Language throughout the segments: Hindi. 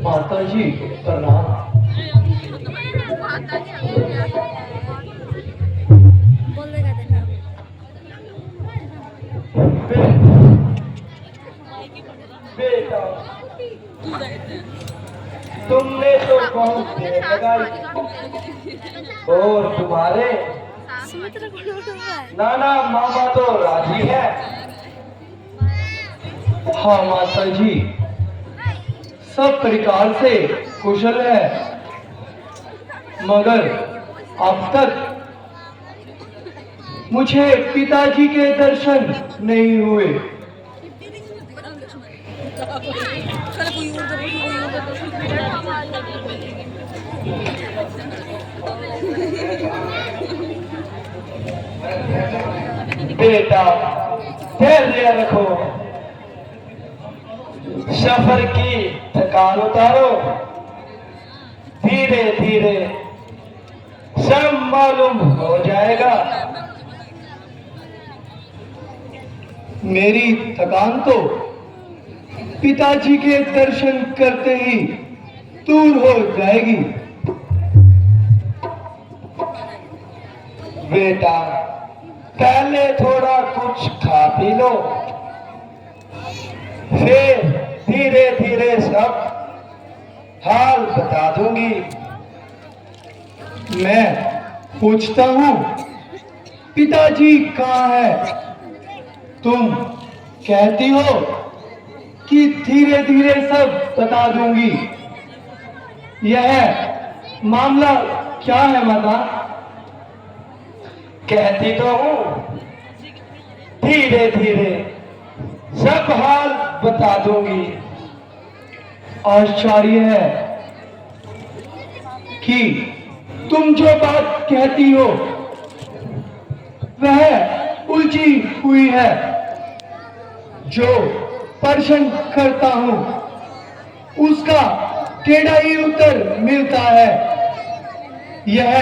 माता जी प्रणाम। बेटा तुमने तो बहुत देर लगाई और तुम्हारे नाना मामा तो राजी है। हाँ माता जी, सब प्रकार से कुशल है, मगर अब तक मुझे पिताजी के दर्शन नहीं हुए। बेटा धैर्य रखो, सफर की थकान उतारो, धीरे धीरे सब मालूम हो जाएगा। मेरी थकान तो पिताजी के दर्शन करते ही दूर हो जाएगी। बेटा पहले थोड़ा कुछ खा पी लो, फिर धीरे धीरे सब हाल बता दूंगी। मैं पूछता हूँ पिताजी कहाँ है, तुम कहती हो कि धीरे धीरे सब बता दूंगी। यह मामला क्या है माता? कहती तो हूँ धीरे धीरे सब हाल बता दूंगी। आश्चर्य है कि तुम जो बात कहती हो वह उलझी हुई है। जो प्रश्न करता हूं उसका टेढ़ा ही उत्तर मिलता है। यह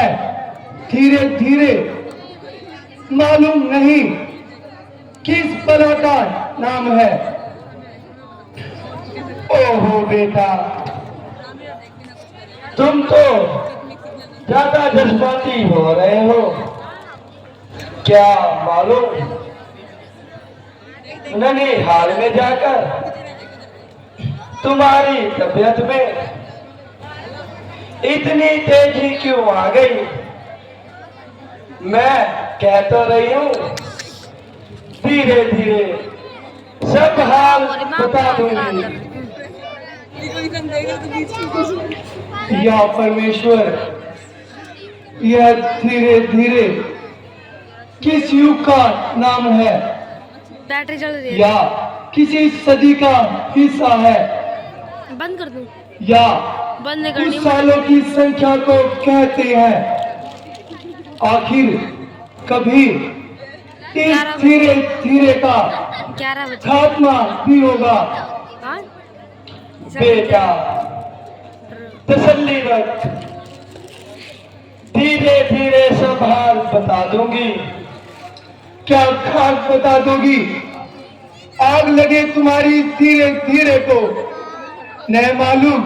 धीरे धीरे मालूम नहीं किस बला का नाम है। ओहो बेटा, तुम तो ज्यादा जज्बाती हो रहे हो। क्या मालूम ननिहाल में जाकर तुम्हारी तबीयत में इतनी तेजी क्यों आ गई? मैं कह तो रही हूँ धीरे धीरे सब हाल बता दूंगी। या परमेश्वर, यह धीरे धीरे किस युग का नाम है बैटरी चल रही है या किसी सदी का हिस्सा है बंद कर दूं या बंद नहीं कुछ करनी सालों की संख्या को कहते हैं। आखिर कभी इस धीरे धीरे का 11 बजे खात्मा भी होगा। हाँ? बेटा तसल्ली रख, धीरे धीरे सब हाल बता दूंगी। क्या खाक बता दोगी? आग लगे तुम्हारी धीरे धीरे को। नहीं मालूम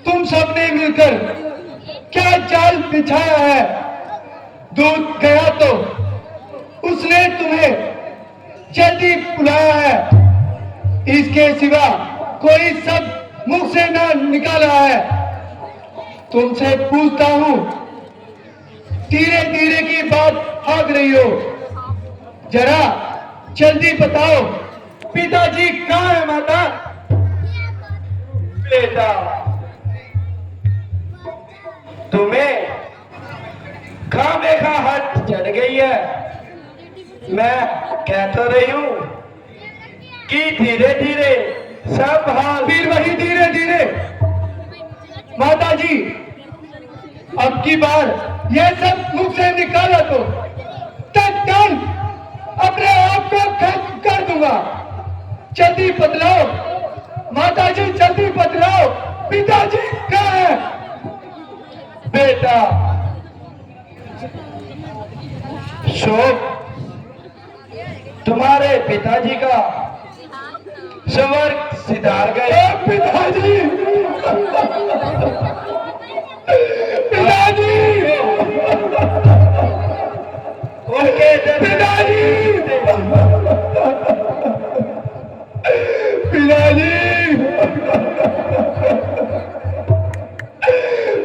तुम सबने मिलकर क्या जाल बिछाया है। दूध गया तो उसने तुम्हें जल्दी बुलाया है, इसके सिवा कोई सब मुख से ना निकाला है। तुमसे पूछता हूँ, धीरे धीरे की बात भाग रही हो, जरा जल्दी बताओ पिताजी कहाँ है माता? बेटा तुम्हें खामे का हट चढ़ गई है। मैं कह तो रही हूँ कि धीरे धीरे सब हाल। फिर वही धीरे धीरे माता जी, अब की बार यह सब मुख से निकाला तो तत्काल अपने आप को खत्म कर दूंगा। जल्दी बदलाओ माता जी, जल्दी बतलाओ, पिताजी कहाँ है? बेटा शोक, तुम्हारे पिताजी का स्वर्ग सिधार गए। पिताजी, पिताजी, उनके पिताजी, पिताजी,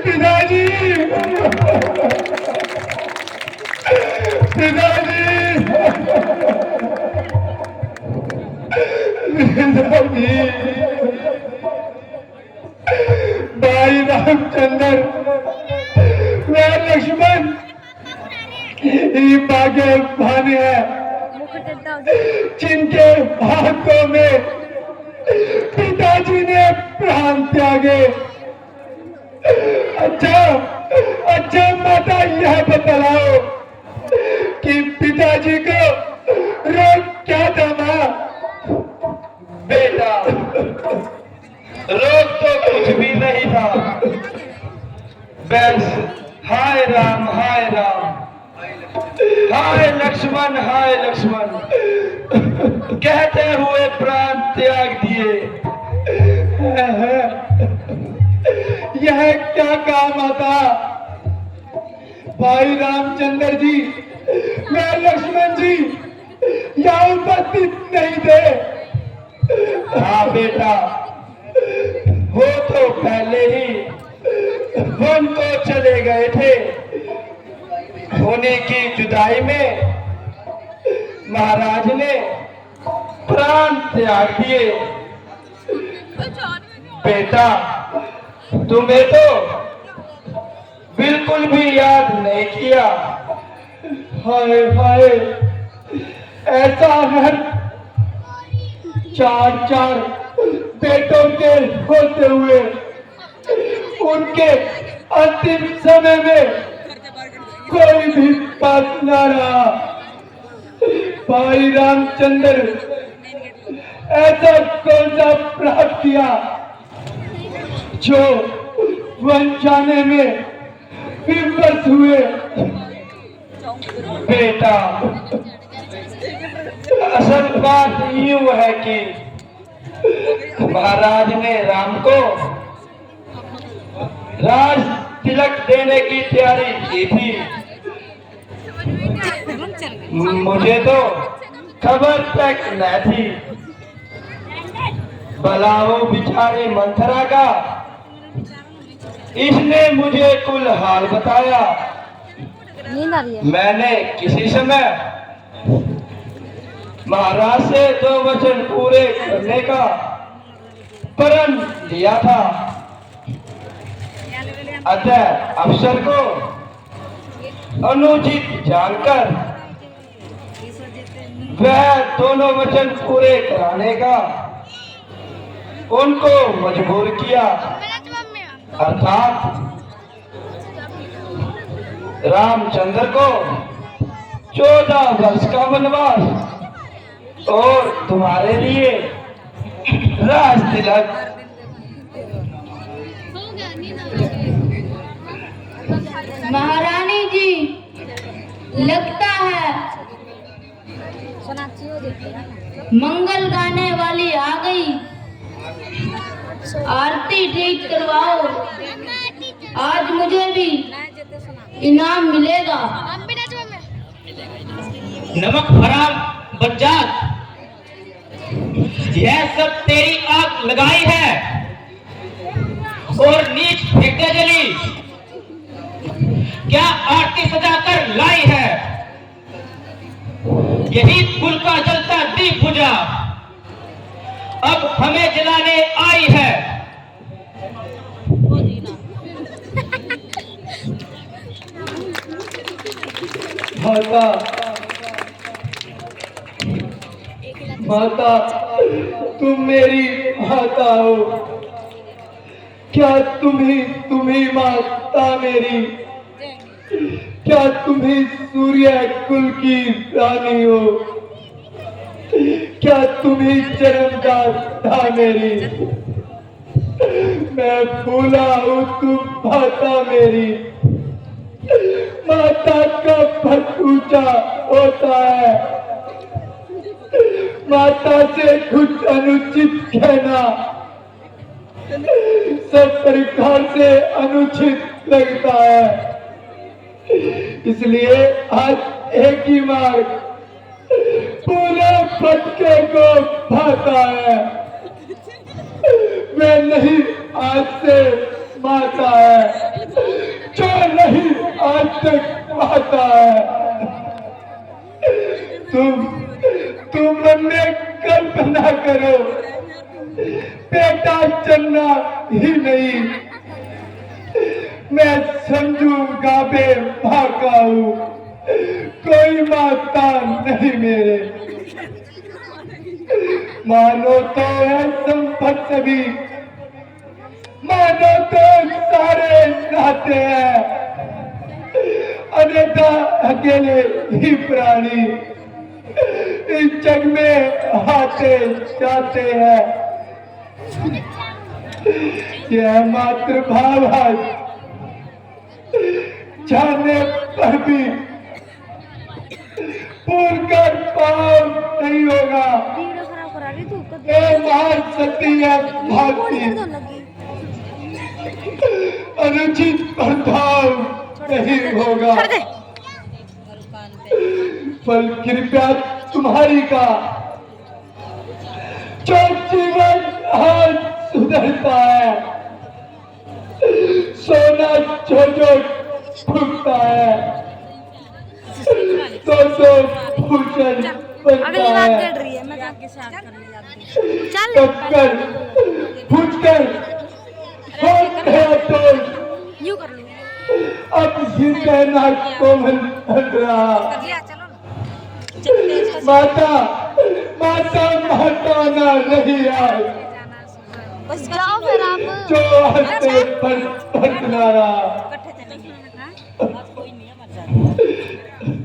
पिताजी, पिताजी, भाई रामचंद्र, मैं लक्ष्मण ये भाग्य भाने है, जिनके हाथों में पिताजी ने प्राण त्यागे। अच्छा अच्छा माता, यह बतलाओ कि पिताजी को रोग क्या था मां? बेटा रोग तो कुछ भी नहीं था, बस हाय राम हाय राम, हाय लक्ष्मण हाय लक्ष्मण कहते हुए प्राण त्याग दिए। यह क्या काम आता? भाई रामचंद्र जी, मैं लक्ष्मण जी यहाँ उपस्थित नहीं थे। हाँ बेटा, वो तो पहले ही वन को चले गए थे। होने की जुदाई में महाराज ने प्राण त्याग दिए। बेटा तुम्हें तो बिल्कुल भी याद नहीं किया। हाय हाय, ऐसा हर चार बेटों के होते हुए उनके अंतिम समय में कोई भी बात न रहा। भाई रामचंद्र, ऐसा कौन सा प्राप्त किया जो वन जाने में विवश हुए? बेटा असल बात यूं है कि महाराज ने राम को राज तिलक देने की तैयारी की थी। मुझे तो खबर तक न थी। भलाओ बिचारे मंथरा का, इसने मुझे कुल हाल बताया। नींद आ रही है। मैंने किसी समय महाराज से 2 वचन पूरे करने का प्रण लिया था। अतः अफसर को अनुचित जानकर वह दोनों वचन पूरे कराने का उनको मजबूर किया। अर्थात रामचंद्र को 14 वर्ष का वनवास और तुम्हारे लिए राज तिलक। महारानी जी, लगता है मंगल गाने वाली आ गई। आरती ठीक करवाओ, आज मुझे भी इनाम मिलेगा। नमक हराम बच्चात, यह सब तेरी आग लगाई है और नीच फेंकते जली। क्या आरती सजाकर लाई है? यही कुल का जलता दीप बुझा, अब हमें जलाने आई है। माता, माता तुम मेरी माता हो। क्या तुम ही माता मेरी? क्या तुम ही सूर्य कुल की रानी हो? क्या तुम ही जन्मदाता मेरी? मैं भूला हूँ तुम माता मेरी। माता का पद ऊंचा होता है, माता से कुछ अनुचित कहना सब प्रकार से अनुचित लगता है। इसलिए आज एक ही मार्ग पूरे भटके को भाता है। वे नहीं आज से माता है जो नहीं आज तक माता है। तुम मन में कल्पना करो, बेटा चलना ही नहीं, मैं समझूंगा बे माँ का हूँ, कोई माता नहीं मेरे। मानो तो है संपत सभी, मानो तो सारे नाते हैं, अन्यथा अकेले ही प्राणी इस जग में आते जाते हैं। यह मातृभाव जानने पर भी पूर्ण कर पार नहीं होगा। महान शक्ति है भारती, अनुचित बर्ताव नहीं होगा। पर कृपया तुम्हारी का जो जीवन आज सुधरता है, सोना जो फूटता है तो भूषण बनता है। कब फूटकर हो गया तो अब ही कहना कोमल बन रहा। माता महताना नहीं आए, बस जाओ फिर आप जो हंसते पर हंसना रहा।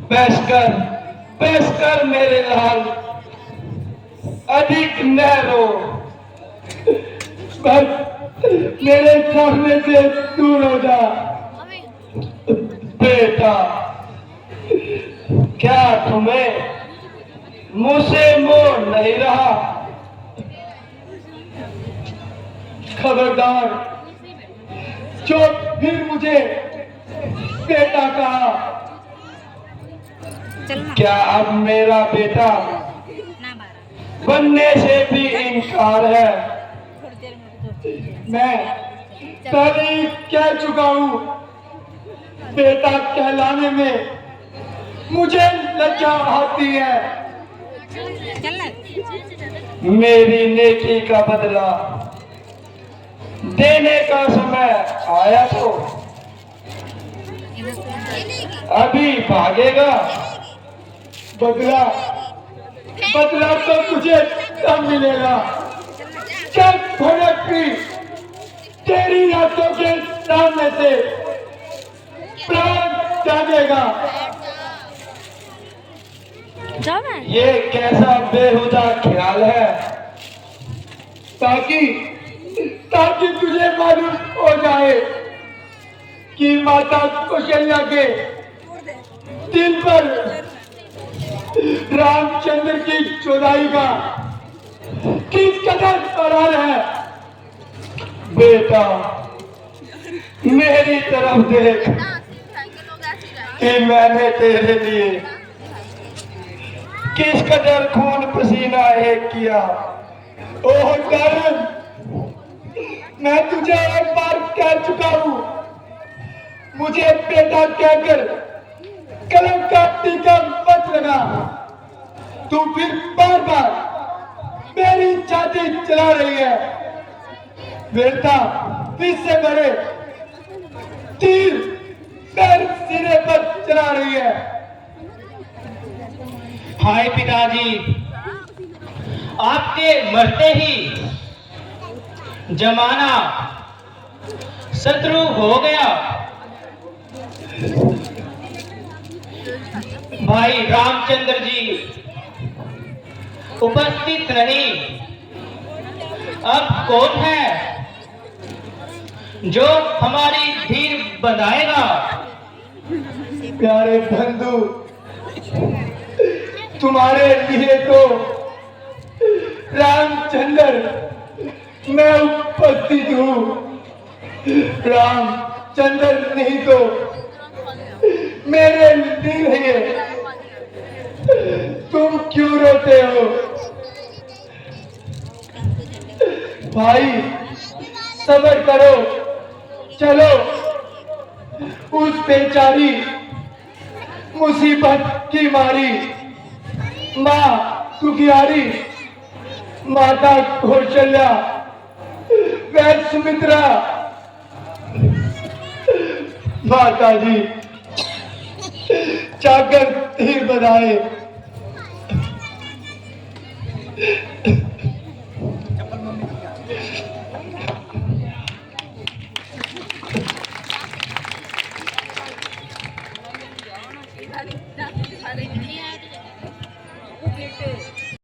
पेश कर मेरे लाल, अधिक न रो, बस मेरे सामने से दूर हो जा। बेटा, क्या तुम्हें मुंह से मोह नहीं रहा? खबरदार जो फिर मुझे बेटा कहा, क्या अब मेरा बेटा बनने से भी इनकार है? मैं पहले ही कह चुका हूँ, बेटा कहलाने में मुझे लज्जा आती है। मेरी नेकी का बदला देने का समय आया तो अभी भागेगा। बदला तो तुझे तब मिलेगा जब भड़कती तेरी आंखों के सामने से प्राण जागेगा। ये कैसा बेहुदा ख्याल है? ताकि तुझे मालूम हो जाए कि माता कौशल्या के दिल पर रामचंद्र की जुदाई का किस कदर करार है। बेटा, मेरी तरफ देख कि मैंने तेरे लिए किस कदर खून पसीना एक किया। ओह कारण, मैं तुझे एक बार कह चुका हूँ, मुझे बेटा कहकर कलम का टीका मत लगा। तू फिर बार बार मेरी छाती चला रही है। बेटा, इससे बड़े तीर मेरे सिरे पर चला रही है। हाय पिताजी, आपके मरते ही जमाना शत्रु हो गया। भाई रामचंद्र जी उपस्थित नहीं, अब कौन है जो हमारी धीर बंधाएगा। प्यारे बंधु, तुम्हारे लिए तो रामचंद्र मैं उपस्थित हूँ। रामचंद्र नहीं तो मेरे लिए तुम क्यों रोते हो? भाई सब्र करो, चलो उस बेचारी मुसीबत की मारी माँ दुखियारी माता कौशल्या व सुमित्रा माता जी जाकर धीर बधाए। अरे